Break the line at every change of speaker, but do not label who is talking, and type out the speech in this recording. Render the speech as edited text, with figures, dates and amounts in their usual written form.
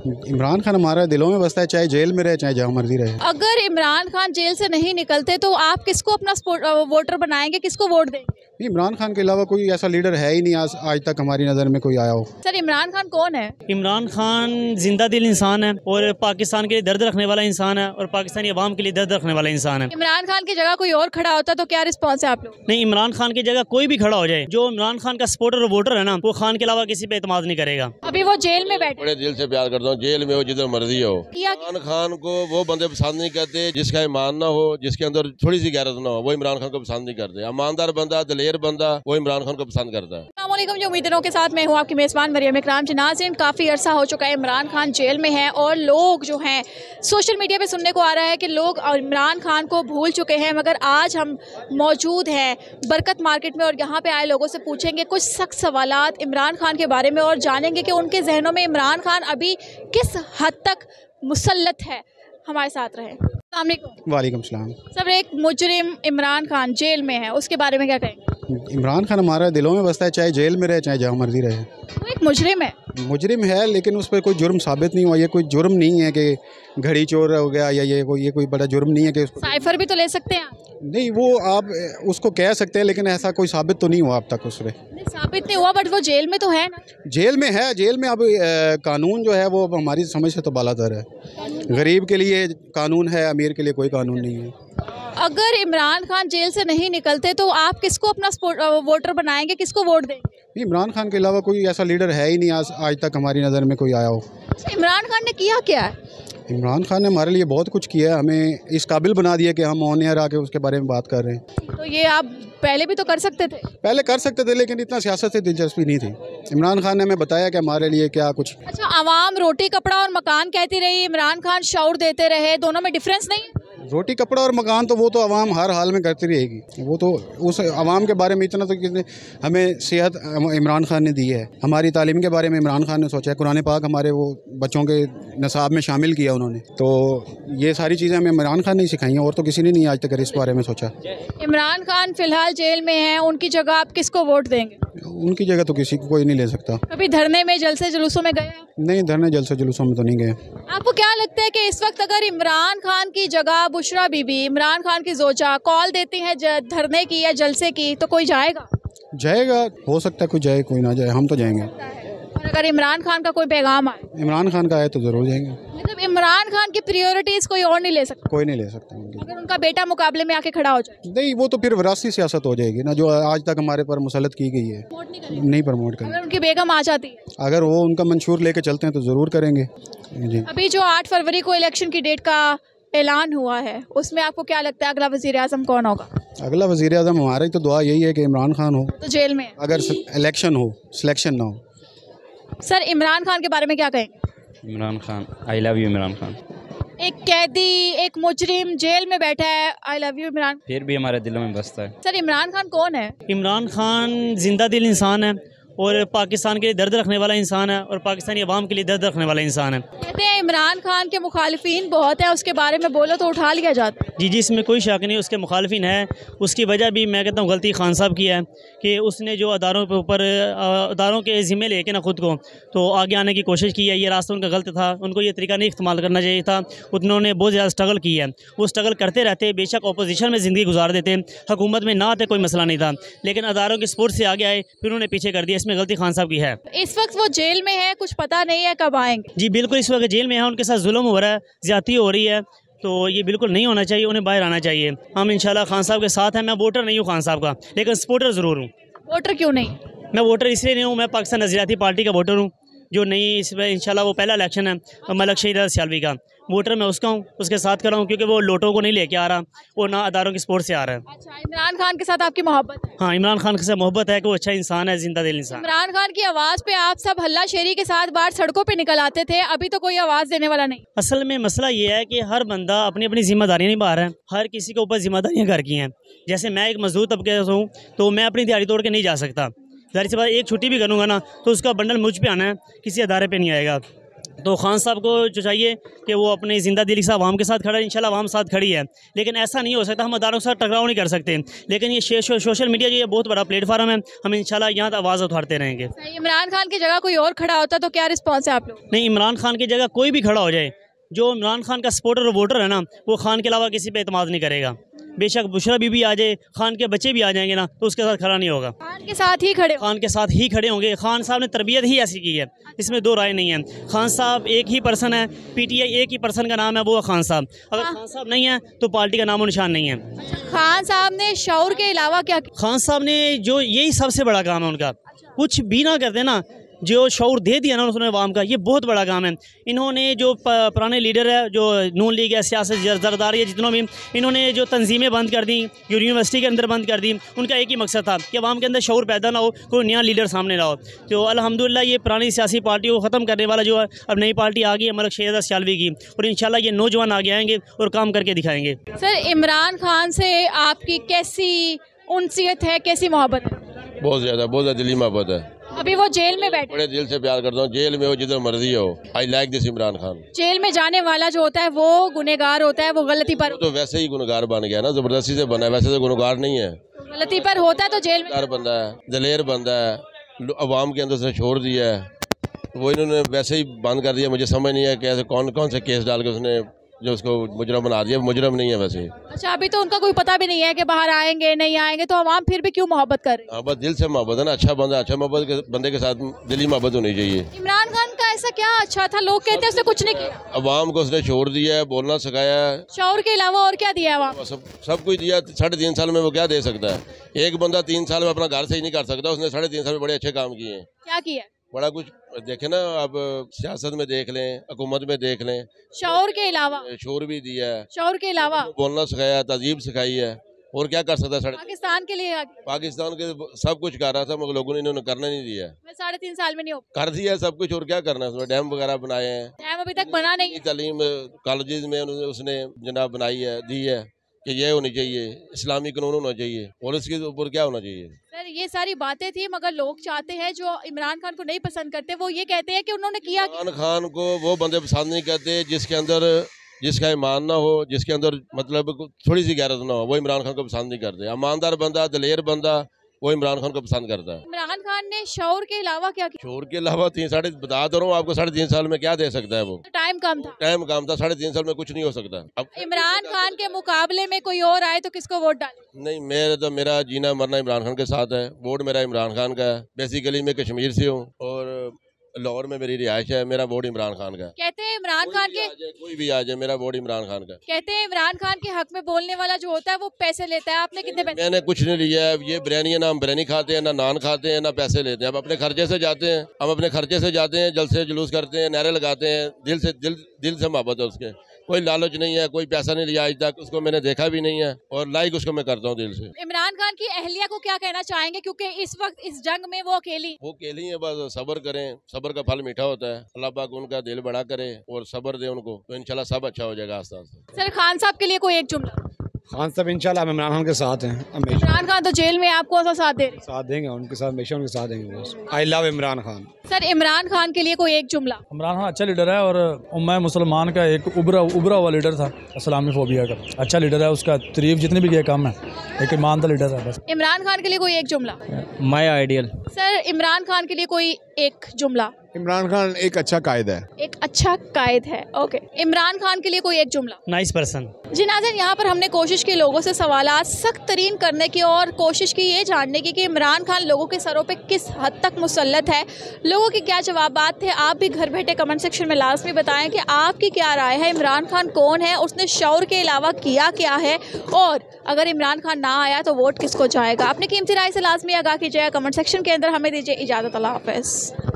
इमरान खान हमारे दिलों में बसता है, चाहे जेल में रहे चाहे जहाँ मर्जी रहे।
अगर इमरान खान जेल से नहीं निकलते तो आप किसको अपना वोटर बनाएंगे, किसको वोट देंगे?
इमरान खान के अलावा कोई ऐसा लीडर है ही नहीं आज तक हमारी नज़र में कोई आया हो।
सर इमरान खान कौन है?
इमरान खान जिंदा दिल इंसान है और पाकिस्तान के लिए दर्द रखने वाला इंसान है और पाकिस्तानी अवाम के लिए दर्द रखने वाला इंसान है।
इमरान खान की जगह कोई और खड़ा होता तो क्या रिस्पॉन्स है आप लोग?
नहीं, इमरान खान की जगह कोई भी खड़ा हो जाए, जो इमरान खान का सपोर्टर और वोटर है ना, वो खान के अलावा किसी पे एतमाद नहीं करेगा।
अभी वो जेल में बैठे।
बड़े दिल से प्यार करता हूँ, जेल में हो जिधर मर्जी हो। इमरान खान को वो बंदे पसंद नहीं करते जिसका ईमान ना हो, जिसके अंदर थोड़ी सी गैरत ना हो, वो इमरान खान को पसंद नहीं करते। ईमानदार बंदा, दलेर बंदा, वो इमरान खान को पसंद करता है।
अस्सलामुअलैकुम, जो उम्मीदों के साथ मैं हूँ आपकी मेज़बान मरियम इकराम। नाज़रीन, काफ़ी अरसा हो चुका है इमरान खान जेल में है और लोग जो हैं सोशल मीडिया पे सुनने को आ रहा है कि लोग इमरान खान को भूल चुके हैं। मगर आज हम मौजूद हैं बरकत मार्केट में और यहाँ पे आए लोगों से पूछेंगे कुछ सख्त सवालात इमरान खान के बारे में और जानेंगे कि उनके जहनों में इमरान खान अभी किस हद तक मुसल्लत है। हमारे साथ रहें।
वालेकुम सलाम।
सर, एक मुजरिम इमरान खान जेल में है, उसके बारे में क्या कहेंगे?
इमरान खान हमारे दिलों में बसता है, चाहे जेल में रहे चाहे जहाँ मर्जी रहे।
वो एक मुजरिम है।
मुजरिम है लेकिन उस पर कोई जुर्म साबित नहीं हुआ। ये कोई जुर्म नहीं है कि घड़ी चोर हो गया या ये कोई बड़ा जुर्म नहीं है कि
साइफर भी तो ले सकते हैं आप।
नहीं, वो आप उसको कह सकते हैं लेकिन ऐसा कोई साबित तो नहीं हुआ अब तक उस पर।
साबित नहीं हुआ, बट वो जेल में तो है ना।
जेल में है, जेल में अब कानून जो है वो हमारी समझ से तो बालातर है। गरीब के लिए कानून है, अमीर के लिए कोई कानून नहीं है।
अगर इमरान खान जेल से नहीं निकलते तो आप किसको अपना वोटर बनाएंगे, किसको वोट देंगे?
इमरान खान के अलावा कोई ऐसा लीडर है ही नहीं आज तक हमारी नज़र में कोई आया हो।
इमरान खान ने किया क्या है?
इमरान खान ने हमारे लिए बहुत कुछ किया है, हमें इस काबिल बना दिया कि हम ऑन एयर आके उसके बारे में बात कर रहे हैं।
तो ये आप पहले भी तो कर सकते थे।
पहले कर सकते थे लेकिन इतना सियासत से दिलचस्पी नहीं थी। इमरान खान ने हमें बताया कि हमारे लिए क्या कुछ।
अच्छा, आवाम रोटी कपड़ा और मकान कहती रही, इमरान खान शौर देते रहे, दोनों में डिफरेंस नहीं है?
रोटी कपड़ा और मकान तो वो तो आवाम हर हाल में करती रहेगी। वो तो उस आवाम के बारे में इतना तो किसने हमें सेहत इमरान खान ने दी है, हमारी तालीम के बारे में इमरान खान ने सोचा है, कुरान पाक हमारे वो बच्चों के नसाब में शामिल किया उन्होंने। तो ये सारी चीज़ें हमें इमरान खान ने सिखाई हैं और तो किसी ने नहीं आज तक इस बारे में सोचा।
इमरान खान फिलहाल जेल में है, उनकी जगह आप किसको वोट देंगे?
उनकी जगह तो किसी को कोई नहीं ले सकता।
कभी धरने में जलसे जुलूसों में गए?
नहीं, धरने जलसे जुलूसों में तो नहीं गए।
आपको क्या लगता है कि इस वक्त अगर इमरान खान की जगह बुशरा बीबी, इमरान खान की जोजा कॉल देती हैं धरने की या जलसे की, तो कोई जाएगा?
जाएगा, हो सकता है कोई जाए कोई ना जाए, हम तो जाएंगे।
और अगर इमरान खान का कोई पैगाम आए?
इमरान खान का आए तो ज़रूर जाएंगे।
मतलब इमरान खान की प्रायोरिटीज कोई और नहीं ले सकता?
कोई नहीं ले सकता।
अगर उनका बेटा मुकाबले में आके खड़ा हो जाए?
नहीं, वो तो फिर विरासती सियासत हो जाएगी ना, जो आज तक हमारे पर मुसल्लत की गई है। नहीं प्रमोट करेंगे।
अगर उनकी बेगम आ जाती है?
अगर वो उनका मंशूर लेके चलते हैं तो ज़रूर करेंगे जी।
अभी जो 8 फरवरी को इलेक्शन की डेट का ऐलान हुआ है, उसमें आपको क्या लगता है अगला वज़ीर आज़म कौन होगा?
अगला वज़ीर आज़म हमारी तो दुआ यही है कि इमरान खान हो।
तो जेल में
अगर इलेक्शन हो, सिलेक्शन ना हो।
सर, इमरान खान के बारे में क्या कहेंगे?
Imran Khan, I love you Imran Khan.
एक कैदी, एक मुजरिम जेल में बैठा है, आई लव यू इमरान,
फिर भी हमारे दिलों में बसता है।
सर इमरान खान कौन है?
इमरान खान जिंदा दिल इंसान है और पाकिस्तान के लिए दर्द रखने वाला इंसान है और पाकिस्तानी अवाम के लिए दर्द रखने वाला इंसान है।
कहते हैं इमरान खान के मुखालिफिन बहुत है, उसके बारे में बोलो तो उठा लिया जाता है।
जी, इसमें कोई शक नहीं, उसके मुखालिफिन है। उसकी वजह भी मैं कहता हूँ गलती खान साहब की है कि उसने जो अदारों के ऊपर अदारों के ज़िम्मे लेके ना खुद को तो आगे आने की कोशिश की है। ये रास्ता उनका गलत था, उनको ये तरीका नहीं इस्तेमाल करना चाहिए था। उन्होंने बहुत ज़्यादा स्ट्रगल की है, वो स्ट्रगल करते रहते, बेशक अपोजिशन में ज़िंदगी गुजार देते, हुकूमत में ना आते कोई मसला नहीं था, लेकिन अदारों की सपोर्ट से आगे आए, फिर उन्होंने पीछे कर दिया। इसमें गलती खान साहब की है।
इस वक्त वो जेल में है, कुछ पता नहीं है कब आएंगे।
जी बिल्कुल, इस वक्त जेल में है, उनके साथ जुल्म हो रहा है, ज़्यादती हो रही है, तो ये बिल्कुल नहीं होना चाहिए, उन्हें बाहर आना चाहिए। हम इंशाल्लाह खान साहब के साथ हैं। मैं वोटर नहीं हूँ खान साहब का, लेकिन सपोर्टर ज़रूर हूँ।
वोटर क्यों नहीं?
मैं वोटर इसलिए नहीं हूँ, मैं पाकिस्तान नज़रियाती पार्टी का वोटर हूँ, जो नहीं इसमें इंशाल्लाह वो पहला इलेक्शन है मलक शहीद सियालवी का, वोटर मैं उसका हूँ, उसके साथ खड़ा हूँ, क्योंकि वो लोटों को नहीं लेके आ रहा, वो ना अदारों की सपोर्ट से आ रहा है।
अच्छा, इमरान खान के साथ आपकी मोहब्बत है?
हाँ, इमरान खान से मोहब्बत है कि वो अच्छा इंसान है, जिंदा दिल इंसान।
इमरान खान की आवाज़ पे आप सब हल्ला शेरी के साथ बाहर सड़कों पे निकल आते थे, अभी तो कोई आवाज़ देने वाला नहीं।
असल में मसला ये है कि हर बंदा अपनी अपनी जिम्मेदारियाँ निभा रहा है, हर किसी के ऊपर जिम्मेदारियाँ घर की हैं। जैसे मैं एक मजदूर तबके से हूँ तो मैं अपनी दिहाड़ी तोड़ के नहीं जा सकता, जाहिर सी बात एक छुट्टी भी करूँगा ना तो उसका बंडल मुझ पे आना है, किसी अदारे पे नहीं आएगा। तो खान साहब को जो चाहिए कि वो अपनी ज़िंदा दिली से आवाम के साथ खड़ा है, इंशाल्लाह आवाम साथ खड़ी है। लेकिन ऐसा नहीं हो सकता, हम अदारों के साथ टकराव नहीं कर सकते। लेकिन ये सोशल मीडिया जो ये बहुत बड़ा प्लेटफार्म है, हम इंशाल्लाह यहाँ तक आवाज़ उठाते रहेंगे।
इमरान खान की जगह कोई और खड़ा होता तो क्या रिस्पॉन्स है आप लोग?
नहीं, इमरान खान की जगह कोई भी खड़ा हो जाए, जो इमरान खान का सपोर्टर और वोटर है ना, वो खान के अलावा किसी पे एतमाद नहीं करेगा। बेशक बुशरा बीबी आ जाए, खान के बच्चे भी आ जाएंगे ना, तो उसके साथ खड़ा नहीं होगा।
खान के साथ ही खड़े
खान के साथ ही खड़े होंगे। खान साहब ने तरबियत ही ऐसी की है, इसमें दो राय नहीं है। खान साहब एक ही पर्सन है, पीटीआई एक ही पर्सन का नाम है, वो है खान साहब। अगर खान साहब नहीं है तो पार्टी का नामो निशान नहीं है।
खान साहब ने शऊर के अलावा क्या किया?
खान साहब ने जो यही सबसे बड़ा काम है उनका, कुछ भी ना करते ना, जो शऊर दे दिया ना उन्होंने आवाम का, ये बहुत बड़ा काम है। इन्होंने जो पुराने लीडर है, जो नून लीग है, सियासत जरदारी है, जितनों भी, इन्होंने जो तंजीमें बंद कर दी, यूनिवर्सिटी के अंदर बंद कर दी, उनका एक ही मकसद था कि आवाम के अंदर शऊर पैदा ना हो, कोई नया लीडर सामने ना हो। तो अल्हम्दुलिल्लाह ये पुरानी सियासी पार्टी को ख़त्म करने वाला जो है, अब नई पार्टी आ गई है मलिक शहजादा सियालवी की, और इंशाल्लाह ये नौजवान आगे आएंगे और काम करके दिखाएंगे।
सर, इमरान खान से आपकी कैसी उनसीयत है, कैसी मोहब्बत है?
बहुत ज़्यादा दिली मोहब्बत है।
अभी वो जेल में बैठे,
बड़े दिल से प्यार करता हूँ। जेल में हो, जिधर मर्जी हो, I like this Imran Khan.
Jail में जाने वाला जो होता है वो गुनहगार होता है, वो गलती पर
तो वैसे ही गुनहगार बन गया ना, जबरदस्ती से बना है, वैसे तो गुनहगार नहीं है,
गलती पर होता है तो जेल में
बंदा है, दलेर बंदा है, अवाम के अंदर से छोड़ दिया है, वो इन्होंने वैसे ही बंद कर दिया। मुझे समझ नहीं है कि ऐसे कौन कौन से केस डाल के उसने जो उसको मुजरम बना दिया। मुजरम नहीं है वैसे।
अच्छा, अभी तो उनका कोई पता भी नहीं है कि बाहर आएंगे नहीं आएंगे, तो अवाम फिर भी क्यों मोहब्बत कर रही है?
बस दिल से मोहब्बत है ना, अच्छा बंदा, अच्छा मोहब्बत के बंदे के साथ दिली मोहब्बत होनी चाहिए।
इमरान खान का ऐसा क्या अच्छा था? लोग कहते हैं उसने कुछ नहीं किया।
अवाम को उसने छोड़ दिया है, बोलना सिखाया है,
शऊर के अलावा और क्या दिया अवाम?
सब कुछ दिया। 3.5 साल में वो क्या दे सकता है? एक बंदा 3 साल में अपना घर से ही नहीं कर सकता, उसने 3.5 साल में बड़े अच्छे काम किए हैं।
क्या किया?
बड़ा कुछ देखे ना, अब सियासत में देख लें, हुकूमत में देख लें,
शऊर के अलावा
शोर भी दिया है,
शऊर के अलावा
बोलना सिखाया, तहजीब सिखाई है, और क्या कर सकता है?
पाकिस्तान के लिए
पाकिस्तान के सब कुछ कर रहा था, मगर लोगों ने इन्होंने करना नहीं दिया।
मैं 3.5 साल में नहीं हो
कर दिया सब कुछ, और क्या करना है? उसमें डैम वगैरह बनाए हैं,
डैम अभी तक बना नहीं।
तालीम कॉलेजेस में उसने जनाब बनाई है, दी है कि ये होनी चाहिए, इस्लामी कानून होना चाहिए, और इसके ऊपर क्या होना चाहिए।
सर, ये सारी बातें थी, मगर लोग चाहते हैं, जो इमरान खान को नहीं पसंद करते, वो ये कहते हैं कि उन्होंने किया।
इमरान खान को वो बंदे पसंद नहीं करते जिसके अंदर, जिसका ईमान ना हो, जिसके अंदर मतलब थोड़ी सी गैरत ना हो, वो इमरान खान को पसंद नहीं करते। ईमानदार बंदा, दलेर बंदा, वो इमरान खान को पसंद करता है।
इमरान खान ने शऊर के अलावा क्या किया?
शोर के अलावा बता दो रहा हूँ आपको, 3.5 साल में क्या दे सकता है वो?
टाइम कम था।
टाइम कम था, 3.5 साल में कुछ नहीं हो सकता। अब
इमरान खान के मुकाबले में कोई और आए तो किसको वोट डाले?
नहीं, मेरा जीना मरना इमरान खान के साथ है। वोट मेरा इमरान खान का है। बेसिकली मैं कश्मीर से हूँ और लाहौर में मेरी रिहाइश है। मेरा वोट इमरान खान का।
कहते हैं इमरान खान के,
कोई भी आ जाए, मेरा वोट इमरान खान का।
कहते हैं इमरान खान के हक में बोलने वाला जो होता है वो पैसे लेता है। आपने कितने पैसे?
मैंने कुछ नहीं लिया है। ये बिरयानी है ना, हम बिरयानी खाते हैं, ना नान खाते हैं, ना पैसे लेते हैं। हम अपने खर्चे से जाते हैं, जलसे जुलूस करते हैं, नारे लगाते हैं, दिल से मोहब्बत है उसके। कोई लालच नहीं है, कोई पैसा नहीं लिया आज तक, उसको मैंने देखा भी नहीं है, और लाइक उसको मैं करता हूँ दिल से।
इमरान खान की अहलिया को क्या कहना चाहेंगे, क्योंकि इस वक्त इस जंग में वो अकेली
है? बस सब्र करें, सब्र का फल मीठा होता है। अल्लाह पाक उनका दिल बड़ा करे और सब्र दे उनको, तो इंशाल्लाह सब अच्छा हो जाएगा आस्ते आस्ते।
सर, खान साहब के लिए कोई एक जुमला?
खान साहब इंशाल्लाह इमरान खान के साथ हैं हमेशा।
इमरान खान तो जेल में, आपको ऐसा साथ दे रहे?
साथ देंगे, उनके साथ हमेशा उनके साथ देंगे। I love Imran Khan.
Sir, Imran Khan के लिए कोई एक जुमला?
इमरान खान अच्छा लीडर है, और उम्मा मुसलमान का एक उभरा हुआ लीडर था, इस्लामोफोबिया का। अच्छा लीडर है, उसका तारीफ जितनी भी किया कम है, एक ईमानदार लीडर है बस।
इमरान खान के लिए कोई एक जुमला?
My ideal.
Sir, Imran Khan के लिए कोई एक जुमला?
इमरान खान एक अच्छा कायद है।
एक अच्छा कायद है, ओके। इमरान खान के लिए कोई एक जुमला?
Nice person.
जी नाज़रीन, यहाँ पर हमने कोशिश की लोगों से सवालात सख्त तरीन करने की, और कोशिश की ये जानने की कि इमरान खान लोगों के सरों पे किस हद तक मुसल्लत है। लोगों के क्या जवाबात थे, आप भी घर बैठे कमेंट सेक्शन में लाजमी बताएं कि आपकी क्या राय है। इमरान खान कौन है, उसने शऊर के अलावा किया क्या है, और अगर इमरान खान ना आया तो वोट किसको जाएगा? अपनी कीमती राय से लाजमी आगाह कीजिएगा कमेंट सेक्शन के अंदर। हमें दीजिए इजाज़त। अल्लाह हाफ़िज़।